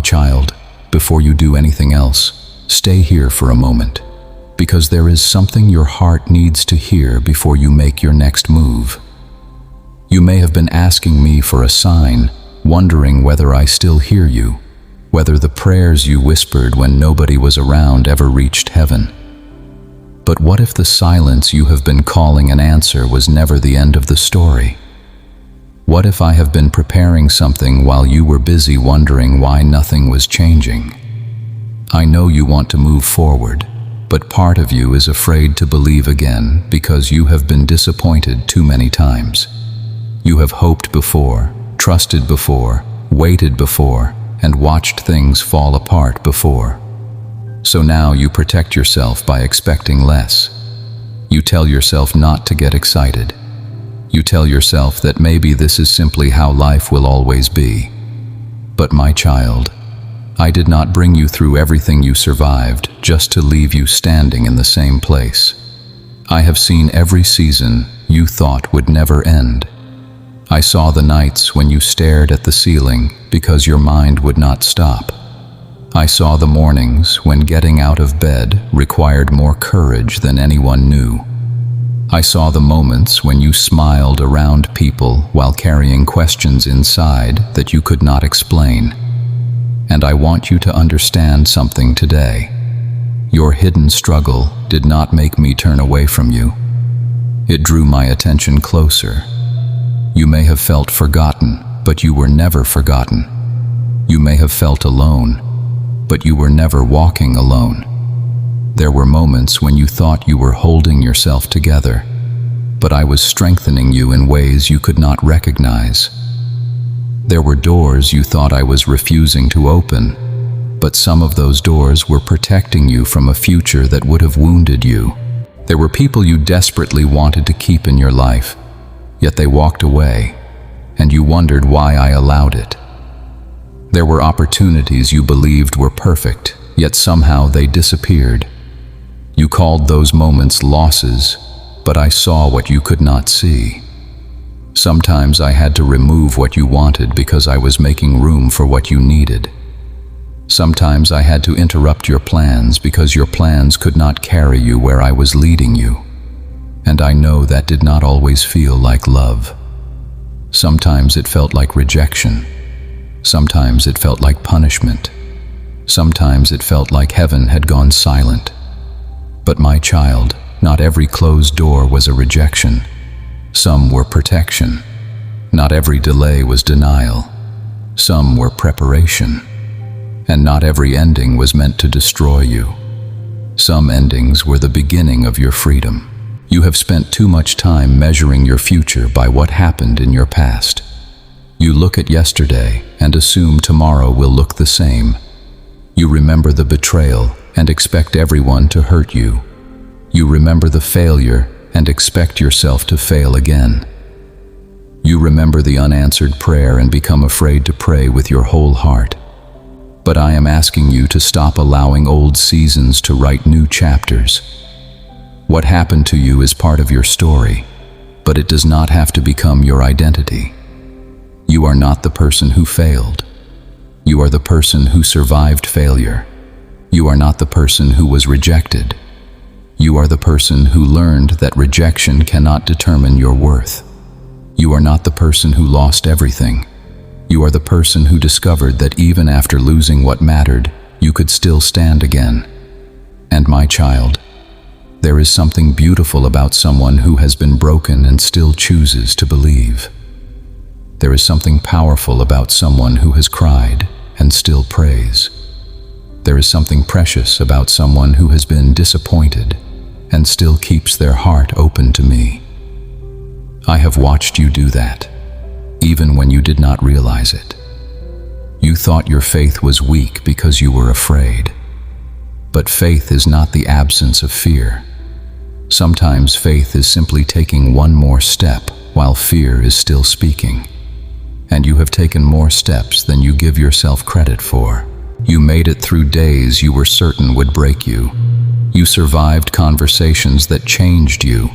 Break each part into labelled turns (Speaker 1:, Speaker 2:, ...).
Speaker 1: child, before you do anything else, stay here for a moment, because there is something your heart needs to hear before you make your next move. You may have been asking me for a sign, wondering whether I still hear you, whether the prayers you whispered when nobody was around ever reached heaven. But what if the silence you have been calling an answer was never the end of the story? What if I have been preparing something while you were busy wondering why nothing was changing? I know you want to move forward, but part of you is afraid to believe again because you have been disappointed too many times. You have hoped before, trusted before, waited before, and watched things fall apart before. So now you protect yourself by expecting less. You tell yourself not to get excited. You tell yourself that maybe this is simply how life will always be. But my child, I did not bring you through everything you survived just to leave you standing in the same place. I have seen every season you thought would never end. I saw the nights when you stared at the ceiling because your mind would not stop. I saw the mornings when getting out of bed required more courage than anyone knew. I saw the moments when you smiled around people while carrying questions inside that you could not explain. And I want you to understand something today. Your hidden struggle did not make me turn away from you. It drew my attention closer. You may have felt forgotten, but you were never forgotten. You may have felt alone, but you were never walking alone. There were moments when you thought you were holding yourself together, but I was strengthening you in ways you could not recognize. There were doors you thought I was refusing to open, but some of those doors were protecting you from a future that would have wounded you. There were people you desperately wanted to keep in your life, yet they walked away, and you wondered why I allowed it. There were opportunities you believed were perfect, yet somehow they disappeared. You called those moments losses, but I saw what you could not see. Sometimes I had to remove what you wanted because I was making room for what you needed. Sometimes I had to interrupt your plans because your plans could not carry you where I was leading you. And I know that did not always feel like love. Sometimes it felt like rejection. Sometimes it felt like punishment. Sometimes it felt like heaven had gone silent. But my child, not every closed door was a rejection. Some were protection. Not every delay was denial. Some were preparation. And not every ending was meant to destroy you. Some endings were the beginning of your freedom. You have spent too much time measuring your future by what happened in your past. You look at yesterday and assume tomorrow will look the same. You remember the betrayal and expect everyone to hurt you. You remember the failure and expect yourself to fail again. You remember the unanswered prayer and become afraid to pray with your whole heart. But I am asking you to stop allowing old seasons to write new chapters. What happened to you is part of your story, but it does not have to become your identity. You are not the person who failed. You are the person who survived failure. You are not the person who was rejected. You are the person who learned that rejection cannot determine your worth. You are not the person who lost everything. You are the person who discovered that even after losing what mattered, you could still stand again. And my child, there is something beautiful about someone who has been broken and still chooses to believe. There is something powerful about someone who has cried and still prays. There is something precious about someone who has been disappointed and still keeps their heart open to me. I have watched you do that, even when you did not realize it. You thought your faith was weak because you were afraid. But faith is not the absence of fear. Sometimes faith is simply taking one more step while fear is still speaking. And you have taken more steps than you give yourself credit for. You made it through days you were certain would break you. You survived conversations that changed you.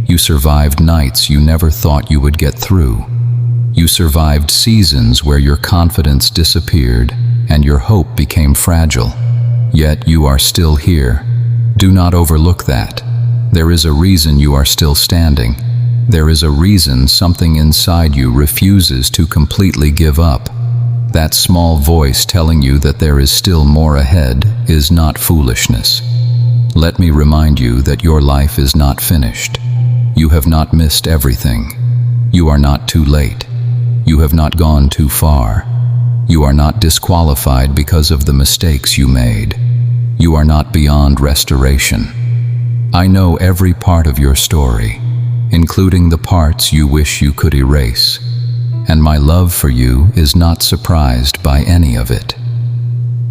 Speaker 1: You survived nights you never thought you would get through. You survived seasons where your confidence disappeared and your hope became fragile. Yet you are still here. Do not overlook that. There is a reason you are still standing. There is a reason something inside you refuses to completely give up. That small voice telling you that there is still more ahead is not foolishness. Let me remind you that your life is not finished. You have not missed everything. You are not too late. You have not gone too far. You are not disqualified because of the mistakes you made. You are not beyond restoration. I know every part of your story, including the parts you wish you could erase, and my love for you is not surprised by any of it.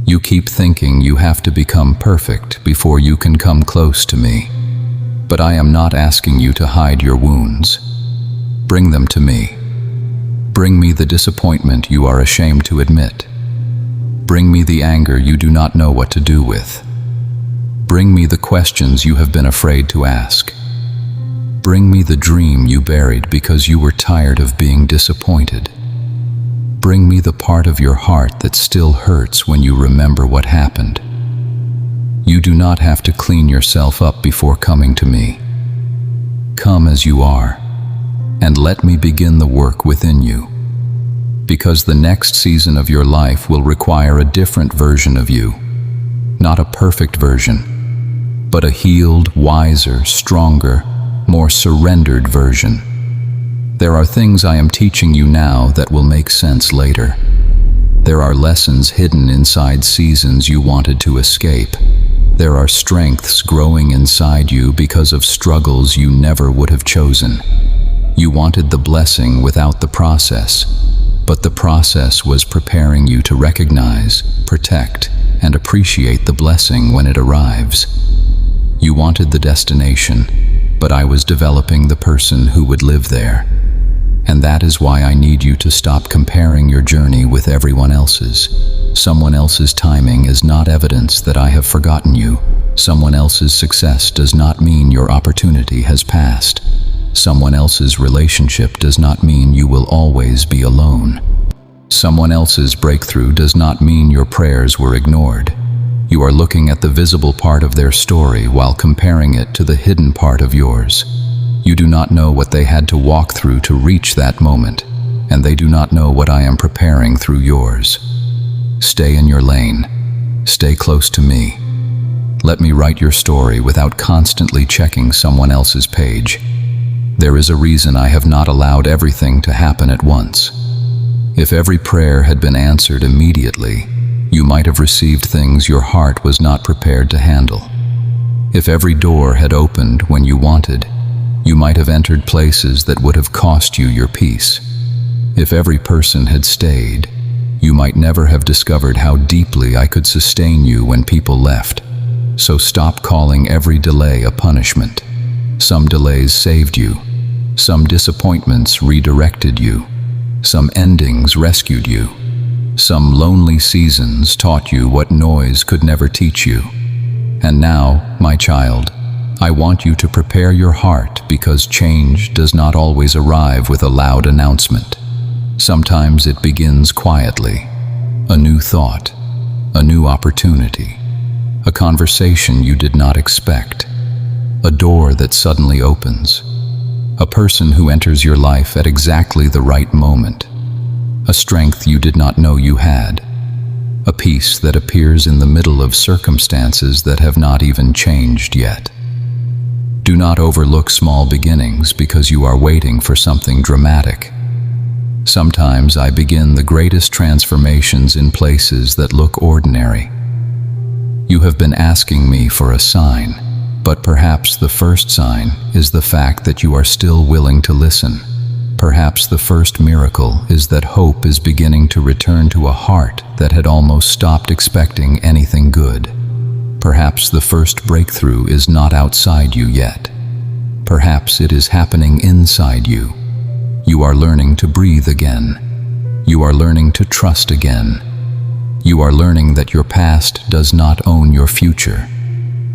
Speaker 1: You keep thinking you have to become perfect before you can come close to me, but I am not asking you to hide your wounds. Bring them to me. Bring me the disappointment you are ashamed to admit. Bring me the anger you do not know what to do with. Bring me the questions you have been afraid to ask. Bring me the dream you buried because you were tired of being disappointed. Bring me the part of your heart that still hurts when you remember what happened. You do not have to clean yourself up before coming to me. Come as you are, and let me begin the work within you. Because the next season of your life will require a different version of you. Not a perfect version, but a healed, wiser, stronger, more surrendered version. There are things I am teaching you now that will make sense later. There are lessons hidden inside seasons you wanted to escape. There are strengths growing inside you because of struggles you never would have chosen. You wanted the blessing without the process, but the process was preparing you to recognize, protect, and appreciate the blessing when it arrives. You wanted the destination, but I was developing the person who would live there. And that is why I need you to stop comparing your journey with everyone else's. Someone else's timing is not evidence that I have forgotten you. Someone else's success does not mean your opportunity has passed. Someone else's relationship does not mean you will always be alone. Someone else's breakthrough does not mean your prayers were ignored. You are looking at the visible part of their story while comparing it to the hidden part of yours. You do not know what they had to walk through to reach that moment, and they do not know what I am preparing through yours. Stay in your lane. Stay close to me. Let me write your story without constantly checking someone else's page. There is a reason I have not allowed everything to happen at once. If every prayer had been answered immediately, you might have received things your heart was not prepared to handle. If every door had opened when you wanted, you might have entered places that would have cost you your peace. If every person had stayed, you might never have discovered how deeply I could sustain you when people left. So stop calling every delay a punishment. Some delays saved you. Some disappointments redirected you. Some endings rescued you. Some lonely seasons taught you what noise could never teach you. And now, my child, I want you to prepare your heart because change does not always arrive with a loud announcement. Sometimes it begins quietly. A new thought, a new opportunity, a conversation you did not expect, a door that suddenly opens, a person who enters your life at exactly the right moment, a strength you did not know you had, a peace that appears in the middle of circumstances that have not even changed yet. Do not overlook small beginnings because you are waiting for something dramatic. Sometimes I begin the greatest transformations in places that look ordinary. You have been asking me for a sign, but perhaps the first sign is the fact that you are still willing to listen. Perhaps the first miracle is that hope is beginning to return to a heart that had almost stopped expecting anything good. Perhaps the first breakthrough is not outside you yet. Perhaps it is happening inside you. You are learning to breathe again. You are learning to trust again. You are learning that your past does not own your future.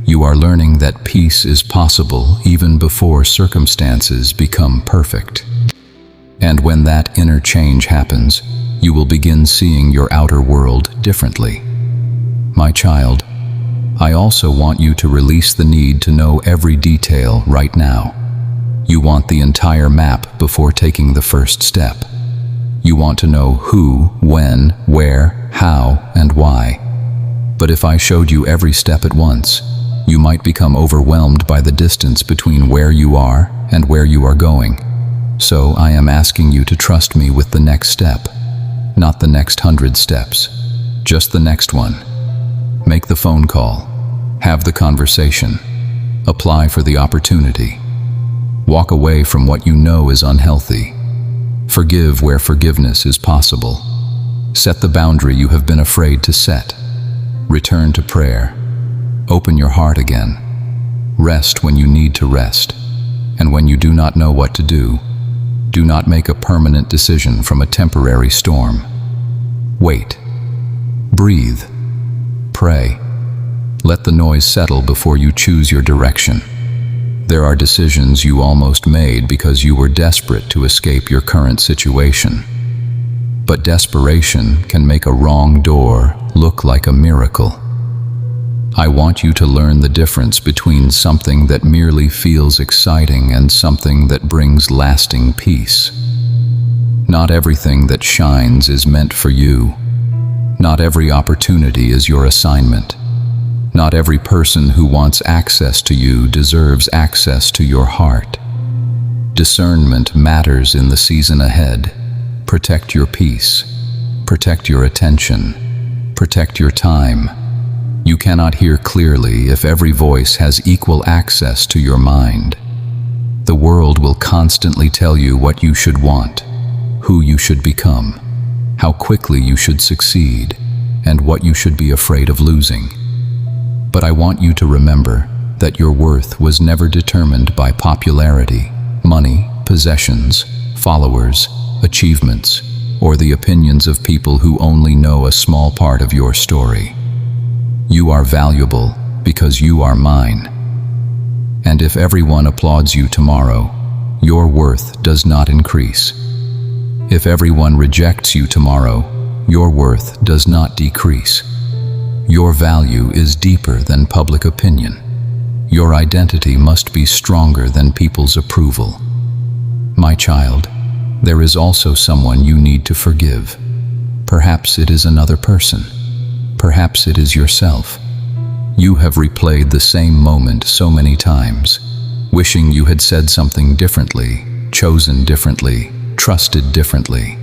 Speaker 1: You are learning that peace is possible even before circumstances become perfect. And when that inner change happens, you will begin seeing your outer world differently. My child, I also want you to release the need to know every detail right now. You want the entire map before taking the first step. You want to know who, when, where, how, and why. But if I showed you every step at once, you might become overwhelmed by the distance between where you are and where you are going. So I am asking you to trust me with the next step, not the next 100 steps, just the next one. Make the phone call, have the conversation, apply for the opportunity. Walk away from what you know is unhealthy. Forgive where forgiveness is possible. Set the boundary you have been afraid to set. Return to prayer. Open your heart again. Rest when you need to rest. And when you do not know what to do not make a permanent decision from a temporary storm. Wait. Breathe. Pray. Let the noise settle before you choose your direction. There are decisions you almost made because you were desperate to escape your current situation. But desperation can make a wrong door look like a miracle. I want you to learn the difference between something that merely feels exciting and something that brings lasting peace. Not everything that shines is meant for you. Not every opportunity is your assignment. Not every person who wants access to you deserves access to your heart. Discernment matters in the season ahead. Protect your peace. Protect your attention. Protect your time. You cannot hear clearly if every voice has equal access to your mind. The world will constantly tell you what you should want, who you should become, how quickly you should succeed, and what you should be afraid of losing. But I want you to remember that your worth was never determined by popularity, money, possessions, followers, achievements, or the opinions of people who only know a small part of your story. You are valuable because you are mine. And if everyone applauds you tomorrow, your worth does not increase. If everyone rejects you tomorrow, your worth does not decrease. Your value is deeper than public opinion. Your identity must be stronger than people's approval. My child, there is also someone you need to forgive. Perhaps it is another person. Perhaps it is yourself. You have replayed the same moment so many times, wishing you had said something differently, chosen differently, trusted differently.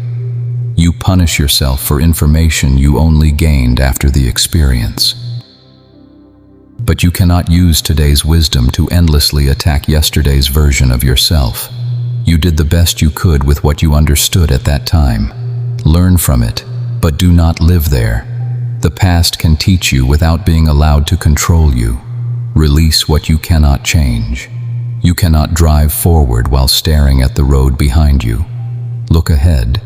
Speaker 1: You punish yourself for information you only gained after the experience. But you cannot use today's wisdom to endlessly attack yesterday's version of yourself. You did the best you could with what you understood at that time. Learn from it, but do not live there. The past can teach you without being allowed to control you. Release what you cannot change. You cannot drive forward while staring at the road behind you. Look ahead.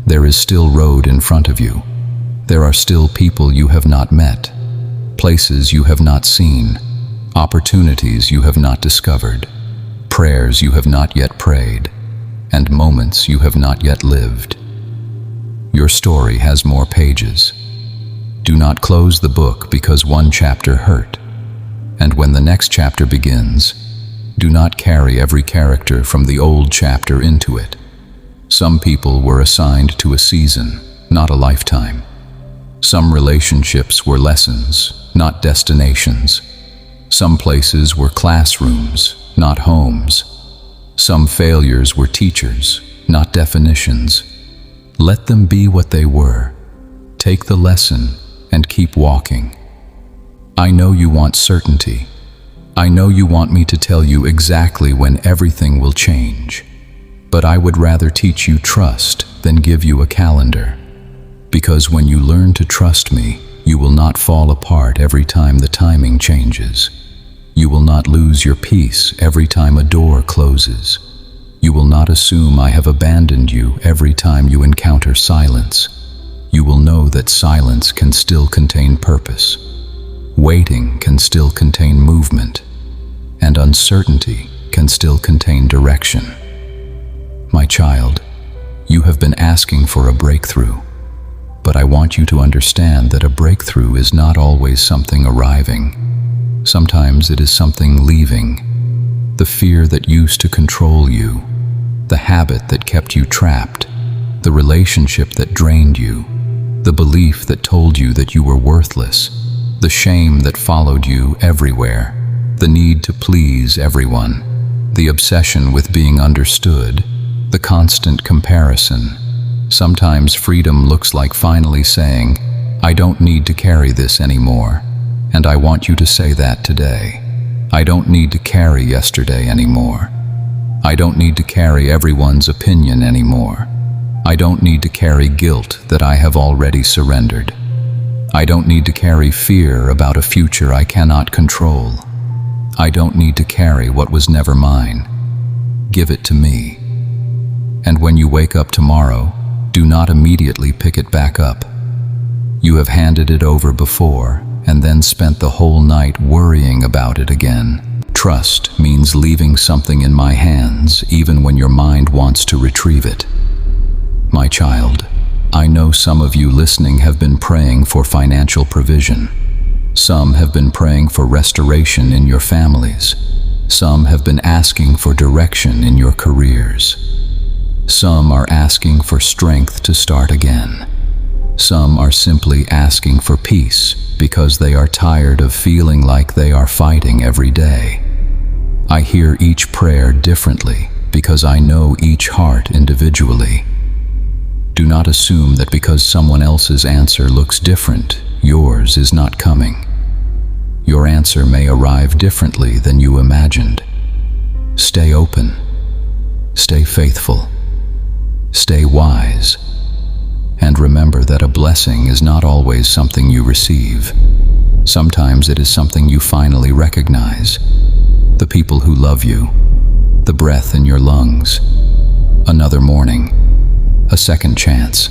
Speaker 1: There is still road in front of you. There are still people you have not met, places you have not seen, opportunities you have not discovered, prayers you have not yet prayed, and moments you have not yet lived. Your story has more pages. Do not close the book because one chapter hurt. And when the next chapter begins, do not carry every character from the old chapter into it. Some people were assigned to a season, not a lifetime. Some relationships were lessons, not destinations. Some places were classrooms, not homes. Some failures were teachers, not definitions. Let them be what they were. Take the lesson and keep walking. I know you want certainty. I know you want me to tell you exactly when everything will change. But I would rather teach you trust than give you a calendar. Because when you learn to trust me, you will not fall apart every time the timing changes. You will not lose your peace every time a door closes. You will not assume I have abandoned you every time you encounter silence. You will know that silence can still contain purpose. Waiting can still contain movement. And uncertainty can still contain direction. My child, you have been asking for a breakthrough. But I want you to understand that a breakthrough is not always something arriving. Sometimes it is something leaving. The fear that used to control you, the habit that kept you trapped, the relationship that drained you, the belief that told you that you were worthless, the shame that followed you everywhere, the need to please everyone, the obsession with being understood, the constant comparison. Sometimes freedom looks like finally saying, I don't need to carry this anymore. And I want you to say that today. I don't need to carry yesterday anymore. I don't need to carry everyone's opinion anymore. I don't need to carry guilt that I have already surrendered. I don't need to carry fear about a future I cannot control. I don't need to carry what was never mine. Give it to me. And when you wake up tomorrow, do not immediately pick it back up. You have handed it over before and then spent the whole night worrying about it again. Trust means leaving something in my hands even when your mind wants to retrieve it. My child, I know some of you listening have been praying for financial provision. Some have been praying for restoration in your families. Some have been asking for direction in your careers. Some are asking for strength to start again. Some are simply asking for peace because they are tired of feeling like they are fighting every day. I hear each prayer differently because I know each heart individually. Do not assume that because someone else's answer looks different, yours is not coming. Your answer may arrive differently than you imagined. Stay open. Stay faithful. Stay wise. And remember that a blessing is not always something you receive. Sometimes it is something you finally recognize. The people who love you, the breath in your lungs, another morning, a second chance,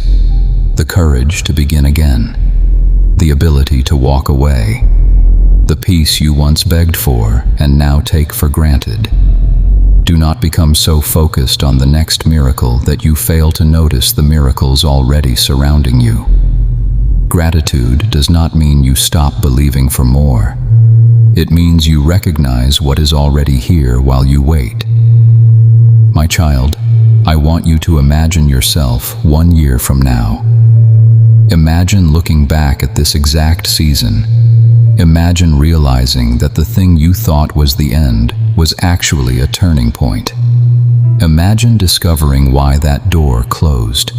Speaker 1: the courage to begin again, the ability to walk away, the peace you once begged for and now take for granted. Do not become so focused on the next miracle that you fail to notice the miracles already surrounding you. Gratitude does not mean you stop believing for more. It means you recognize what is already here while you wait. My child, I want you to imagine yourself 1 year from now. Imagine looking back at this exact season. Imagine realizing that the thing you thought was the end was actually a turning point. Imagine discovering why that door closed.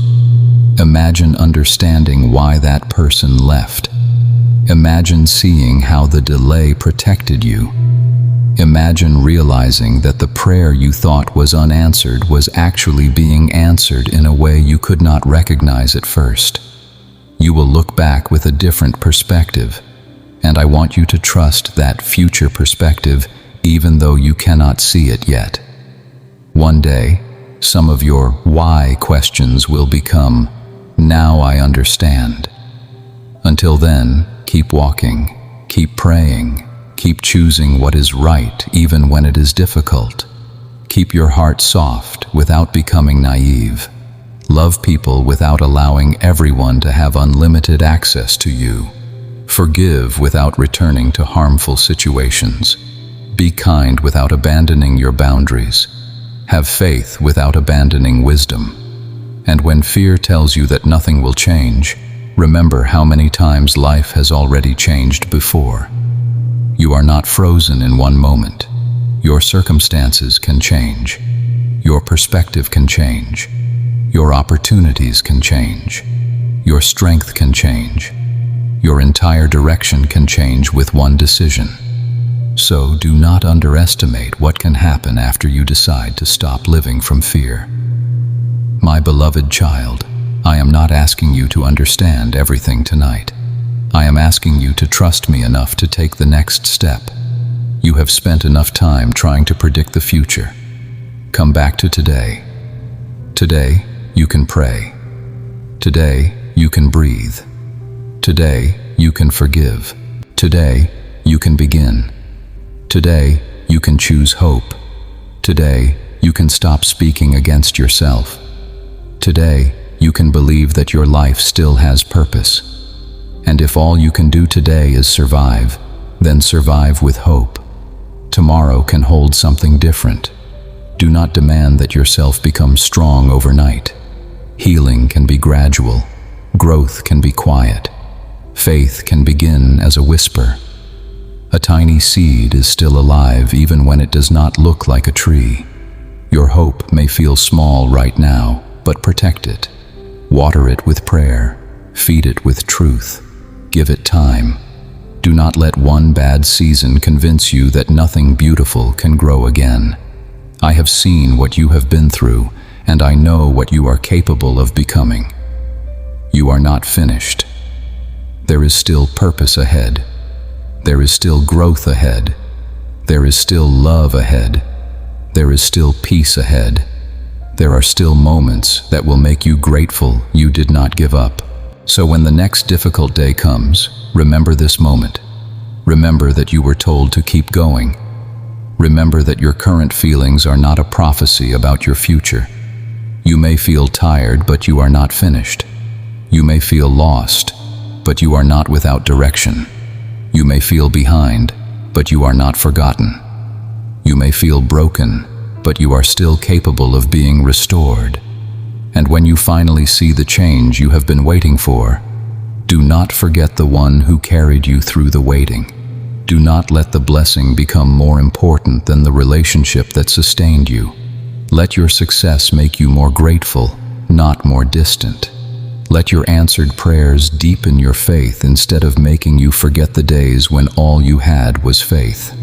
Speaker 1: Imagine understanding why that person left. Imagine seeing how the delay protected you. Imagine realizing that the prayer you thought was unanswered was actually being answered in a way you could not recognize at first. You will look back with a different perspective, and I want you to trust that future perspective even though you cannot see it yet. One day, some of your why questions will become, now I understand. Until then, keep walking, keep praying, keep choosing what is right even when it is difficult. Keep your heart soft without becoming naive. Love people without allowing everyone to have unlimited access to you. Forgive without returning to harmful situations. Be kind without abandoning your boundaries. Have faith without abandoning wisdom. And when fear tells you that nothing will change, remember how many times life has already changed before. You are not frozen in one moment. Your circumstances can change. Your perspective can change. Your opportunities can change. Your strength can change. Your entire direction can change with one decision. So do not underestimate what can happen after you decide to stop living from fear. My beloved child, I am not asking you to understand everything tonight. I am asking you to trust me enough to take the next step. You have spent enough time trying to predict the future. Come back to today. Today, you can pray. Today, you can breathe. Today, you can forgive. Today, you can begin. Today, you can choose hope. Today, you can stop speaking against yourself. Today, you can believe that your life still has purpose. And if all you can do today is survive, then survive with hope. Tomorrow can hold something different. Do not demand that yourself become strong overnight. Healing can be gradual. Growth can be quiet. Faith can begin as a whisper. A tiny seed is still alive even when it does not look like a tree. Your hope may feel small right now, but protect it. Water it with prayer. Feed it with truth. Give it time. Do not let one bad season convince you that nothing beautiful can grow again. I have seen what you have been through, and I know what you are capable of becoming. You are not finished. There is still purpose ahead. There is still growth ahead. There is still love ahead. There is still peace ahead. There are still moments that will make you grateful you did not give up. So when the next difficult day comes, remember this moment. Remember that you were told to keep going. Remember that your current feelings are not a prophecy about your future. You may feel tired, but you are not finished. You may feel lost, but you are not without direction. You may feel behind, but you are not forgotten. You may feel broken, but you are still capable of being restored. And when you finally see the change you have been waiting for, do not forget the one who carried you through the waiting. Do not let the blessing become more important than the relationship that sustained you. Let your success make you more grateful, not more distant. Let your answered prayers deepen your faith instead of making you forget the days when all you had was faith.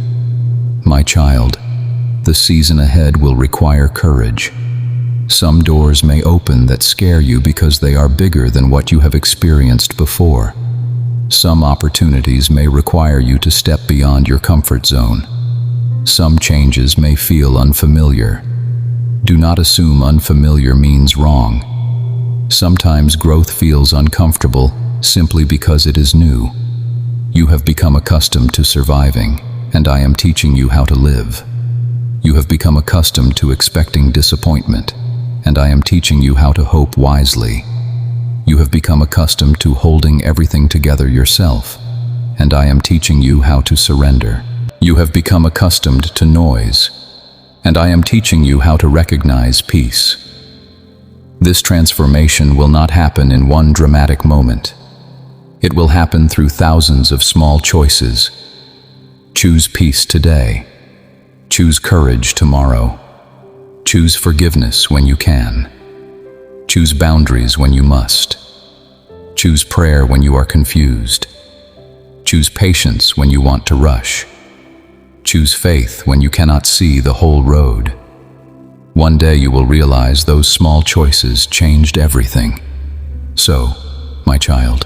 Speaker 1: My child, the season ahead will require courage. Some doors may open that scare you because they are bigger than what you have experienced before. Some opportunities may require you to step beyond your comfort zone. Some changes may feel unfamiliar. Do not assume unfamiliar means wrong. Sometimes growth feels uncomfortable simply because it is new. You have become accustomed to surviving, and I am teaching you how to live. You have become accustomed to expecting disappointment, and I am teaching you how to hope wisely. You have become accustomed to holding everything together yourself, and I am teaching you how to surrender. You have become accustomed to noise, and I am teaching you how to recognize peace. This transformation will not happen in one dramatic moment. It will happen through thousands of small choices. Choose peace today. Choose courage tomorrow. Choose forgiveness when you can. Choose boundaries when you must. Choose prayer when you are confused. Choose patience when you want to rush. Choose faith when you cannot see the whole road. One day you will realize those small choices changed everything. So, my child,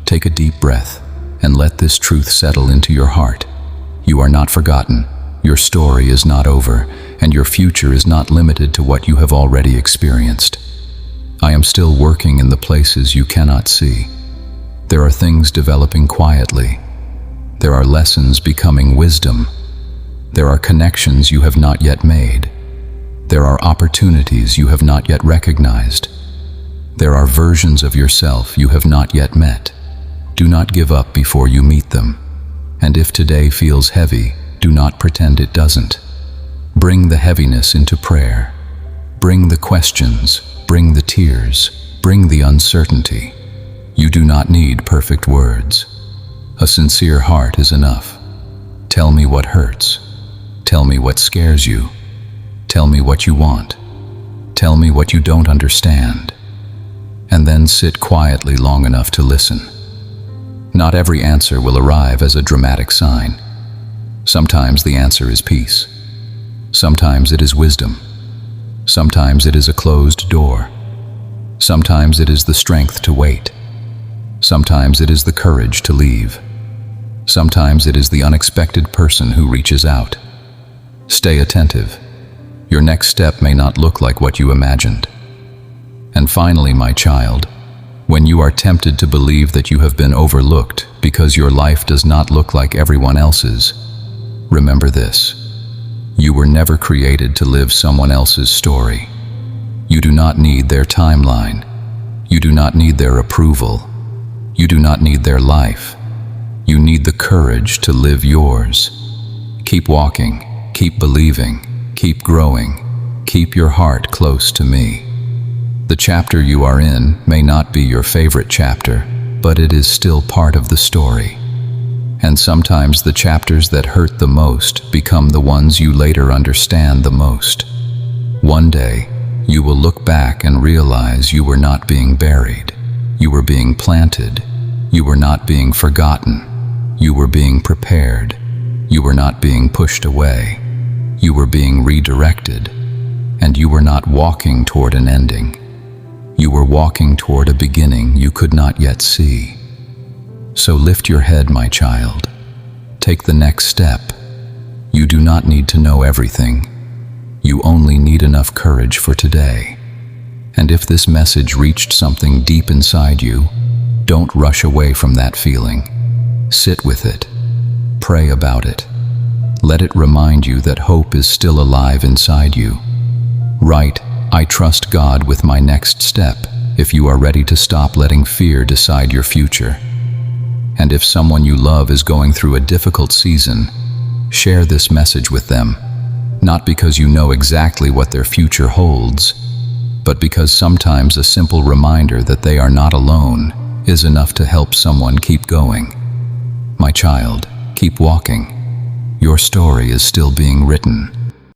Speaker 1: take a deep breath and let this truth settle into your heart. You are not forgotten. Your story is not over, and your future is not limited to what you have already experienced. I am still working in the places you cannot see. There are things developing quietly. There are lessons becoming wisdom. There are connections you have not yet made. There are opportunities you have not yet recognized. There are versions of yourself you have not yet met. Do not give up before you meet them. And if today feels heavy, do not pretend it doesn't. Bring the heaviness into prayer. Bring the questions, bring the tears, bring the uncertainty. You do not need perfect words. A sincere heart is enough. Tell me what hurts. Tell me what scares you. Tell me what you want. Tell me what you don't understand. And then sit quietly long enough to listen. Not every answer will arrive as a dramatic sign. Sometimes the answer is peace. Sometimes it is wisdom. Sometimes it is a closed door. Sometimes it is the strength to wait. Sometimes it is the courage to leave. Sometimes it is the unexpected person who reaches out. Stay attentive. Your next step may not look like what you imagined. And finally, my child, when you are tempted to believe that you have been overlooked because your life does not look like everyone else's, remember this: you were never created to live someone else's story. You do not need their timeline. You do not need their approval. You do not need their life. You need the courage to live yours. Keep walking, keep believing, keep growing, keep your heart close to me. The chapter you are in may not be your favorite chapter, but it is still part of the story. And sometimes the chapters that hurt the most become the ones you later understand the most. One day, you will look back and realize you were not being buried. You were being planted. You were not being forgotten. You were being prepared. You were not being pushed away. You were being redirected. And you were not walking toward an ending. You were walking toward a beginning you could not yet see. So lift your head, my child. Take the next step. You do not need to know everything. You only need enough courage for today. And if this message reached something deep inside you, don't rush away from that feeling. Sit with it. Pray about it. Let it remind you that hope is still alive inside you. Write, "I trust God with my next step," if you are ready to stop letting fear decide your future. And if someone you love is going through a difficult season, share this message with them. Not because you know exactly what their future holds, but because sometimes a simple reminder that they are not alone is enough to help someone keep going. My child, keep walking. Your story is still being written.